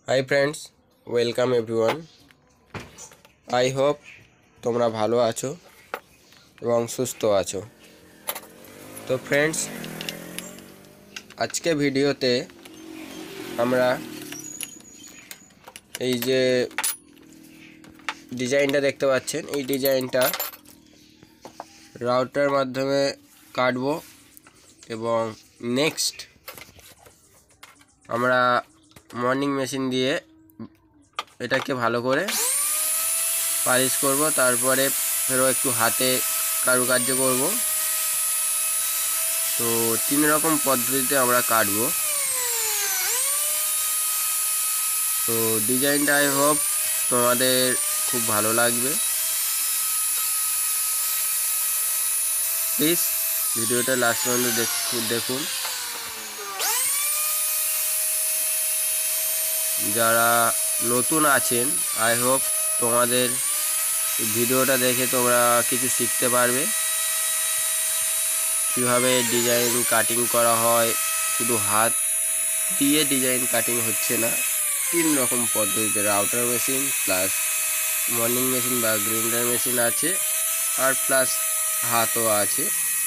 Hi friends, welcome everyone. I hope তোমরা ভালো আছো এবং সুস্থ আছো। তো ফ্রেন্ডস, আজকে ভিডিওতে আমরা এই যে ডিজাইনটা দেখতে পাচ্ছেন, এই ডিজাইনটা রাউটার মাধ্যমে কাটবো এবং নেক্সট আমরা মর্নিং মেশিন দিয়ে এটাকে ভালো করে পালিশ করব, তারপরে ফেরও একটু হাতে কারুকার্য করব। তো 3 রকম পদ্ধতিতে আমরা কাটবো। তো ডিজাইনটা আই হোপ তোমাদের খুব ভালো লাগবে। প্লিজ ভিডিওটা লাস্ট পর্যন্ত দেখুন। যারা নতুন আছেন, আই হোপ তোমাদের ভিডিওটা দেখে তোমরা কিছু শিখতে পারবে, কীভাবে ডিজাইন কাটিং করা হয়। শুধু হাত দিয়ে ডিজাইন কাটিং হচ্ছে না, 3 রকম পদ্ধতিতে router machine plus morning machine বা গ্রাইন্ডার মেশিন আছে, আর প্লাস হাতও আছে।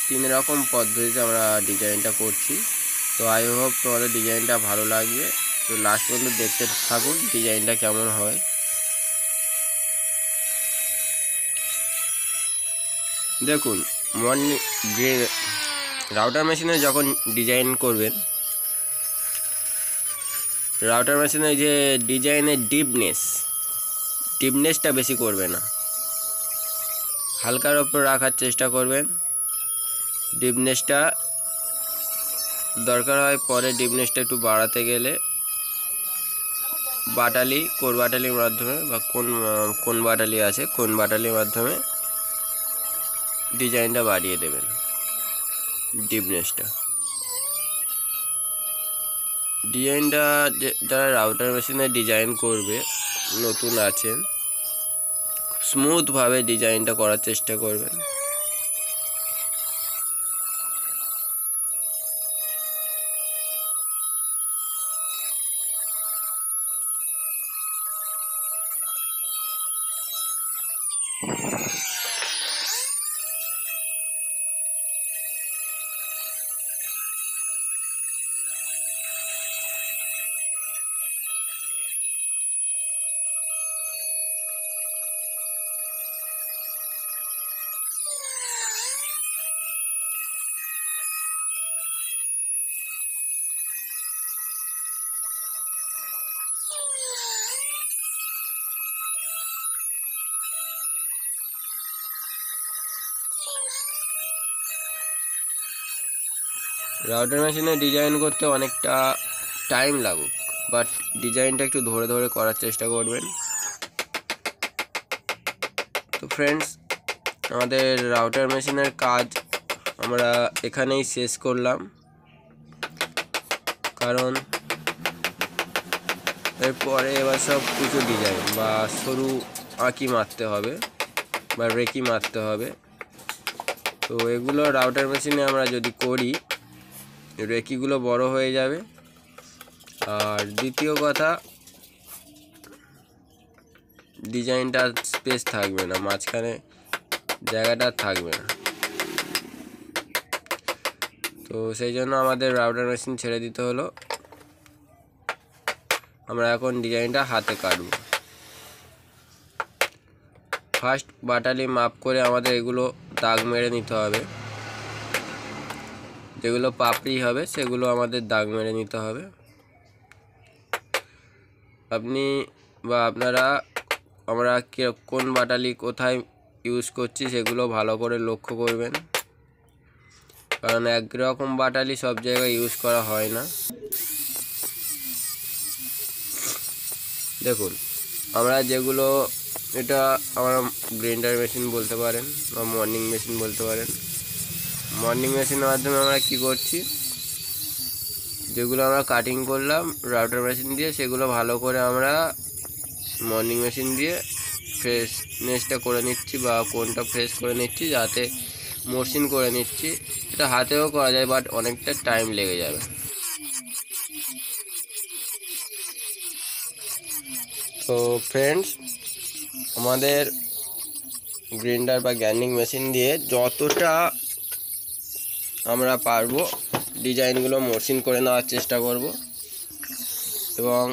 3 রকম পদ্ধতিতে আমরা ডিজাইনটা করছি। তো আই হোপ তোমাদের ডিজাইনটা ভালো লাগবে। তো লাস্ট পর্যন্ত দেখতে থাকুন ডিজাইনটা কেমন হয়। দেখুন, রাউটার মেশিনে যখন ডিজাইন করবেন, রাউটার মেশিনে যে ডিজাইনের ডিপনেসটা বেশি করবে না, হালকার ওপর রাখার চেষ্টা করবেন। ডিপনেসটা দরকার হয় পরে, ডিপনেসটা একটু বাড়াতে গেলে কোন বাটালির মাধ্যমে বা কোন বাটালি আছে, কোন বাটালির মাধ্যমে ডিজাইনটা বাড়িয়ে দেবেন। ডিপনেসটা ডিজাইনটা যারা রাউটার মেশিনে ডিজাইন করবে, নতুন আছেন, খুব স্মুথভাবে ডিজাইনটা করার চেষ্টা করবেন। রাউটার মেশিনে ডিজাইন করতে অনেকটা টাইম লাগুক, বাট ডিজাইনটা একটু ধরে ধরে করার চেষ্টা করবেন। তো ফ্রেন্ডস, আমাদের রাউটার মেশিনের কাজ আমরা এখানেই শেষ করলাম, কারণ এরপরে এবার সব কিছু ডিজাইন বা সরু আঁকি মারতে হবে বা রেকি মারতে হবে। তো এগুলো রাউটার মেশিনে আমরা যদি করি, রেকিগুলো বড় হয়ে যাবে। আর দ্বিতীয় কথা, ডিজাইনটা স্পেস থাকবে না, মাঝখানে জায়গাটা থাকবে না। তো সেই জন্য আমাদের রাউটার মেশিন ছেড়ে দিতে হলো। আমরা এখন ডিজাইনটা হাতে কাটব। ফার্স্ট বাটালি মাপ করে আমাদের এগুলো দাগ মেরে নিতে হবে। যেগুলো পাপড়ি হবে সেগুলো আমাদের দাগ মেরে নিতে হবে। আপনি বা আপনারা আমরা কোন বাটালি কোথায় ইউজ করছি সেগুলো ভালো করে লক্ষ্য করবেন, কারণ একরকম বাটালি সব জায়গায় ইউজ করা হয় না। দেখুন, আমরা যেগুলো, এটা আমরা গ্রাইন্ডার মেশিন বলতে পারেন বা মর্নিং মেশিন বলতে পারেন। মর্নিং মেশিনের মাধ্যমে আমরা কি করছি, যেগুলো আমরা কাটিং করলাম রাউটার মেশিন দিয়ে, সেগুলো ভালো করে আমরা মর্নিং মেশিন দিয়ে ফ্রেশনেসটা করে নিচ্ছি বা কোনটা ফ্রেশ করে নিচ্ছি, যাতে মসৃণ করে নিচ্ছি। এটা হাতেও করা যায়, বাট অনেকটা টাইম লেগে যাবে। তো ফ্রেন্ডস, আমাদের গ্রাইন্ডার বা গ্রাইন্ডিং মেশিন দিয়ে যতটা আমরা পারবো ডিজাইনগুলো মসৃণ করে নেওয়ার চেষ্টা করব, এবং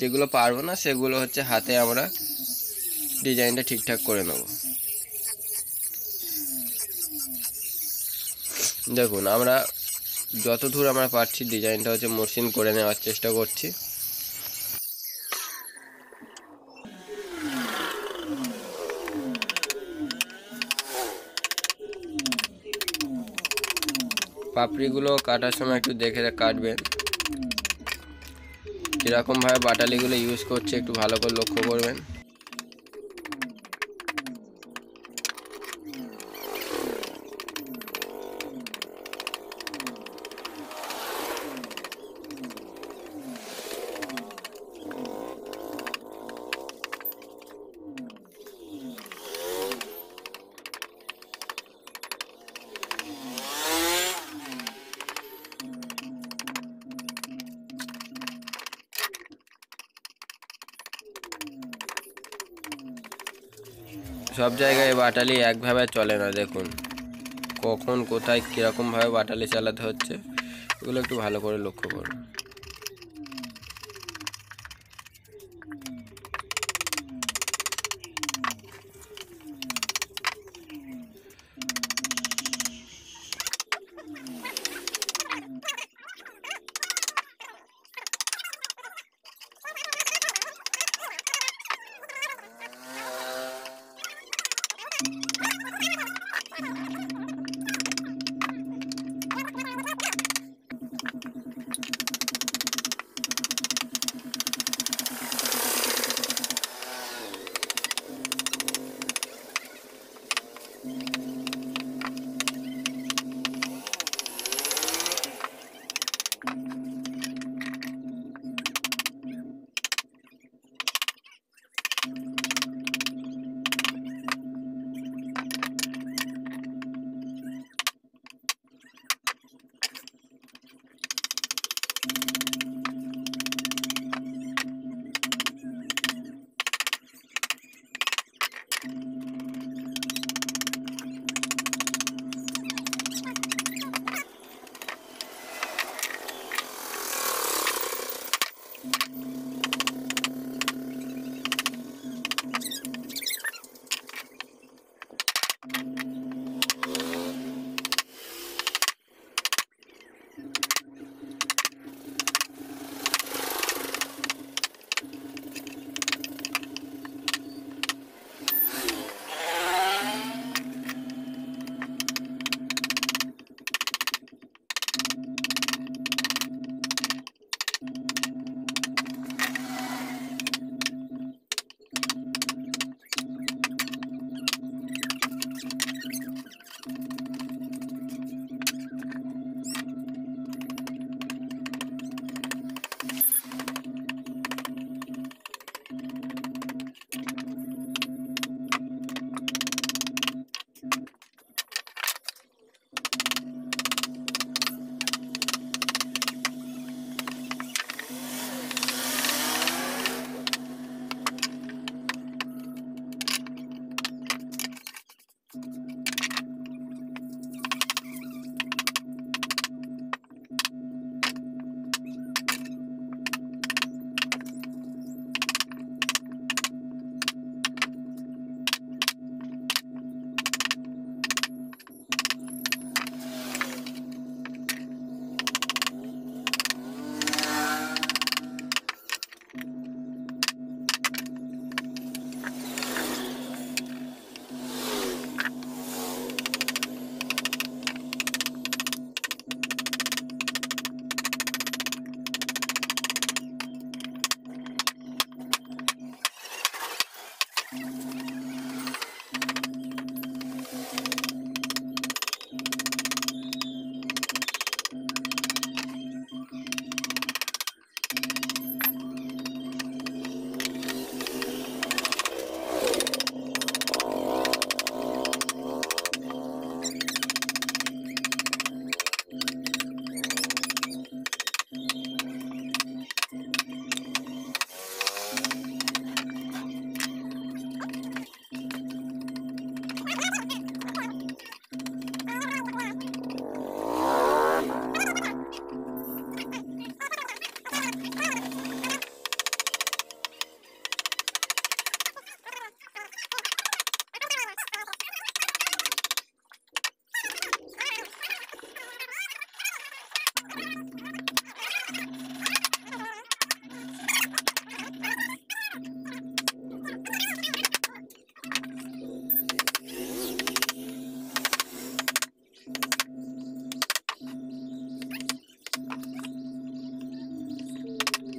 যেগুলো পারবো না সেগুলো হচ্ছে হাতে আমরা ডিজাইনটা ঠিকঠাক করে নেব। দেখুন, আমরা যতদূর আমরা পারছি ডিজাইনটা হচ্ছে মসৃণ করে নেওয়ার চেষ্টা করছি। পাপড়িগুলো কাটার সময় একটু দেখে কাটবেন, কীরকমভাবে বাটালিগুলো ইউজ করছে একটু ভালো করে লক্ষ্য করবেন। সব জায়গায় বাটালি একভাবে চলে না, দেখুন কখন কোথায় কীরকমভাবে বাটালি চালাতে হচ্ছে, এগুলো একটু ভালো করে লক্ষ্য করুন।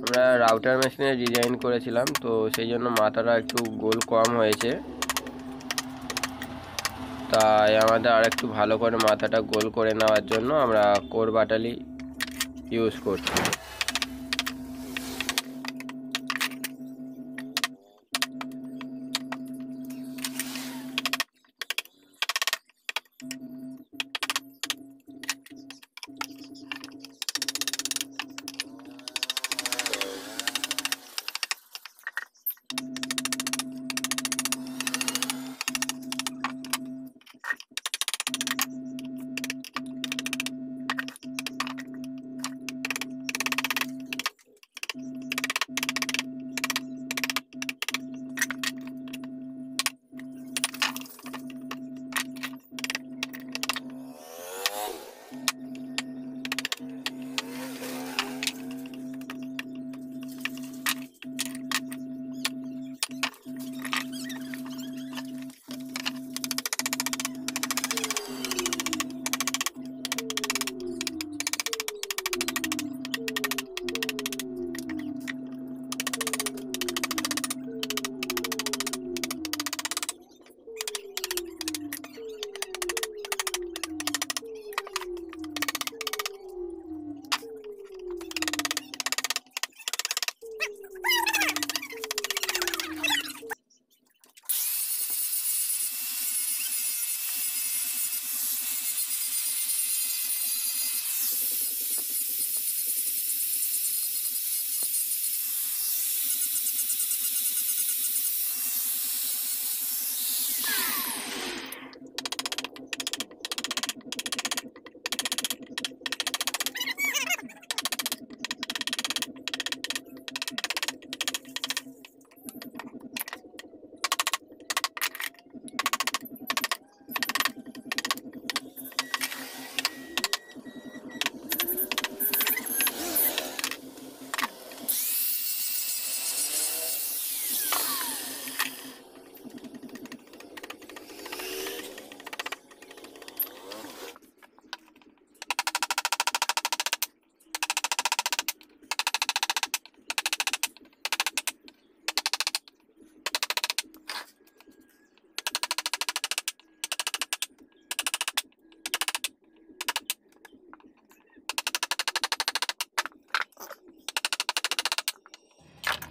আমরা রাউটার মেশিনে ডিজাইন করেছিলাম, তো সেই জন্য মাথাটা একটু গোল কম হয়েছে, তাই আমাদের আর একটু ভালো করে মাথাটা গোল করে নেওয়ার জন্য আমরা কোর বাটালি ইউজ করছি।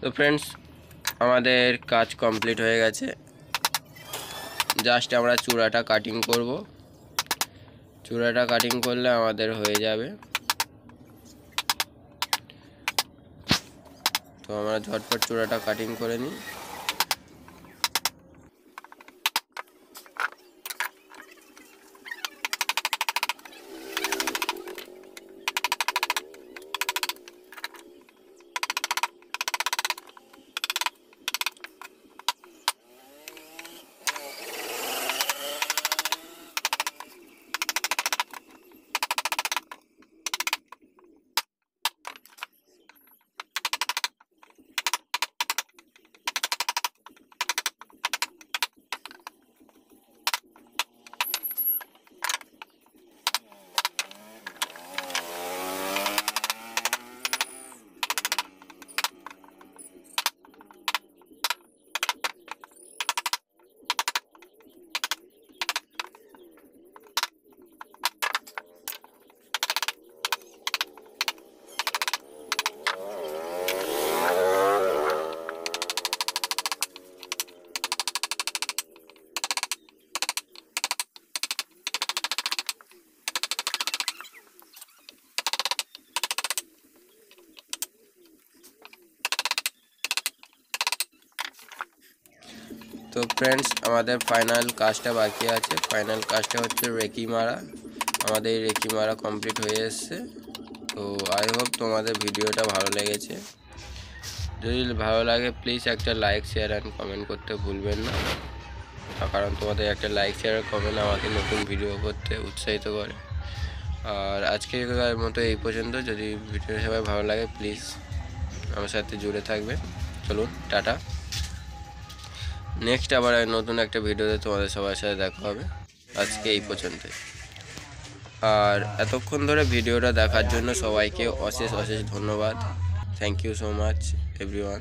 তো ফ্রেন্ডস, আমাদের কাজ কমপ্লিট হয়ে গেছে। জাস্ট আমরা চূড়াটা কাটিং করব। চূড়াটা কাটিং করলে আমাদের হয়ে যাবে। তো আমরা ঝটপট চূড়াটা কাটিং করে নিই। তো ফ্রেন্ডস, আমাদের ফাইনাল কাজটা বাকি আছে। ফাইনাল কাজটা হচ্ছে রেকি মারা। আমাদের রেকি মারা কমপ্লিট হয়ে এসছে। তো আই হোপ তোমাদের ভিডিওটা ভালো লেগেছে। যদি ভালো লাগে প্লিজ একটা লাইক, শেয়ার অ্যান্ড কমেন্ট করতে ভুলবেন না, কারণ তোমাদের একটা লাইক, শেয়ার আর কমেন্ট আমাকে নতুন ভিডিও করতে উৎসাহিত করে। আর আজকের মতো এই পর্যন্ত। যদি ভিডিও সবাই ভালো লাগে প্লিজ আমার সাথে জুড়ে থাকবে। চলুন, টাটা। নেক্সট আবার নতুন একটা ভিডিওতে তোমাদের সবার সাথে দেখা হবে। আজকে এই পর্যন্তই। আর এতক্ষণ ধরে ভিডিওটা দেখার জন্য সবাইকে অশেষ অশেষ ধন্যবাদ। Thank you so much everyone.